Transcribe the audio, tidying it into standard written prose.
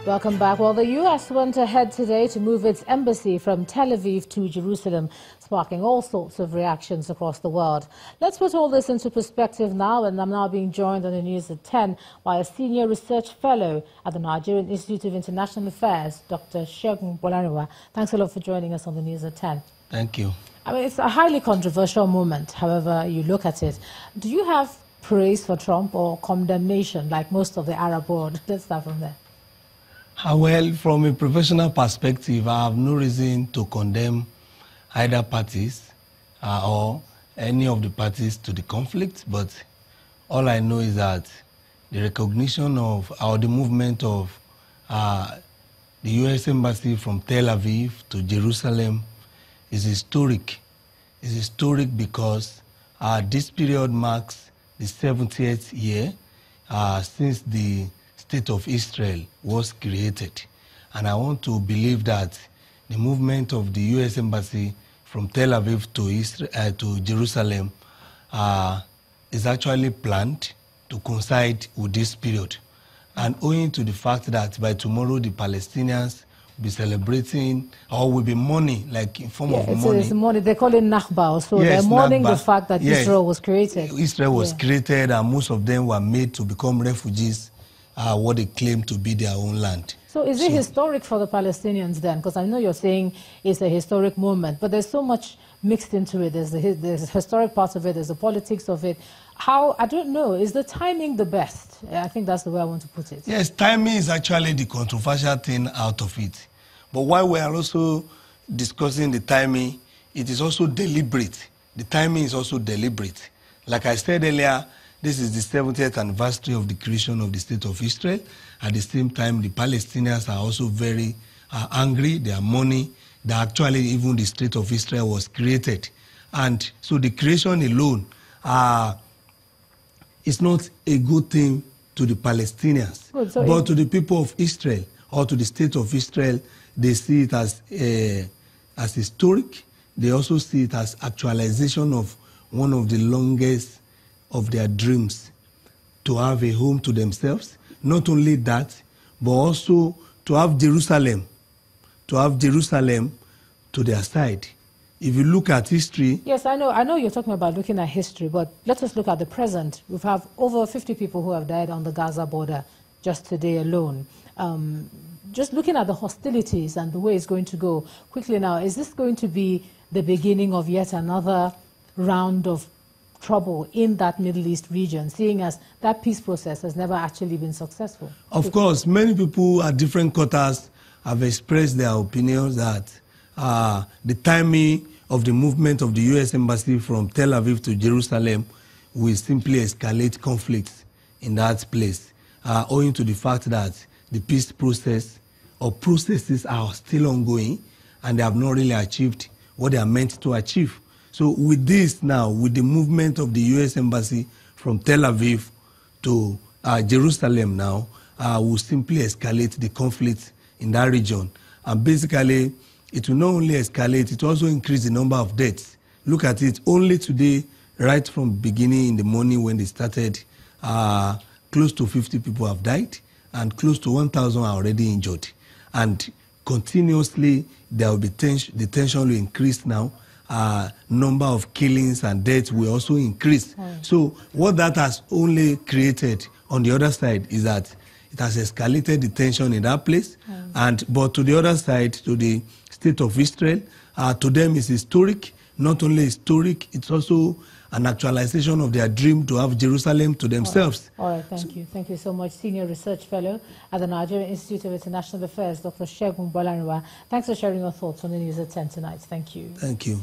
Welcome back. Well, the U.S. went ahead today to move its embassy from Tel Aviv to Jerusalem, sparking all sorts of reactions across the world. Let's put all this into perspective now, and I'm now being joined on the news at 10 by a senior research fellow at the Nigerian Institute of International Affairs, Dr. Bolarinwa. Thanks a lot for joining us on the news at 10. Thank you. I mean, it's a highly controversial moment, however you look at it. Do you have praise for Trump or condemnation, like most of the Arab world? Let's start from there. Well, from a professional perspective, I have no reason to condemn either parties or any of the parties to the conflict, but all I know is that the recognition of, or the movement of the U.S. Embassy from Tel Aviv to Jerusalem is historic. It's historic because this period marks the 70th year since the State of Israel was created. And I want to believe that the movement of the U.S. Embassy from Tel Aviv to Jerusalem is actually planned to coincide with this period. And owing to the fact that by tomorrow the Palestinians will be celebrating or will be mourning, like in form of mourning. It's mourning. They call it Nakba. So yes, they're mourning Nakba. The fact that Israel was created. Israel was created, and most of them were made to become refugees, what they claim to be their own land. So is it historic for the Palestinians then? Because I know you're saying it's a historic moment, but there's so much mixed into it. There's the historic part of it, there's the politics of it. How, I don't know, is the timing the best? I think that's the way I want to put it. Yes, timing is actually the controversial thing out of it. But while we are also discussing the timing, it is also deliberate. The timing is also deliberate. Like I said earlier, this is the 70th anniversary of the creation of the State of Israel. At the same time, the Palestinians are also very angry. They are mourning that actually even the State of Israel was created. And so the creation alone is not a good thing to the Palestinians. But to the people of Israel or to the State of Israel, they see it as historic. They also see it as actualization of one of the longest of their dreams, to have a home to themselves. Not only that, but also to have Jerusalem to their side. If you look at history... Yes, I know you're talking about looking at history, but let us look at the present. We have over 50 people who have died on the Gaza border just today alone. Just looking at the hostilities and the way it's going to go quickly now, is this going to be the beginning of yet another round of trouble in that Middle East region, seeing as that peace process has never actually been successful? Of course, many people at different quarters have expressed their opinions that the timing of the movement of the U.S. Embassy from Tel Aviv to Jerusalem will simply escalate conflicts in that place, owing to the fact that the peace process or processes are still ongoing and they have not really achieved what they are meant to achieve. So with this now, with the movement of the U.S. Embassy from Tel Aviv to Jerusalem now, will simply escalate the conflict in that region. And basically, it will not only escalate, it will also increase the number of deaths. Look at it, only today, right from beginning in the morning when they started, close to 50 people have died and close to 1,000 are already injured. And continuously, there will be the tension will increase now. Number of killings and deaths will also increase. So what that has only created on the other side is that it has escalated the tension in that place. But to the other side, to the State of Israel, to them it's historic. Not only historic, it's also an actualization of their dream to have Jerusalem to themselves. All right, thank you. Thank you so much, Senior Research Fellow at the Nigerian Institute of International Affairs, Dr. Bolarinwa. Thanks for sharing your thoughts on the news at 10 tonight. Thank you. Thank you.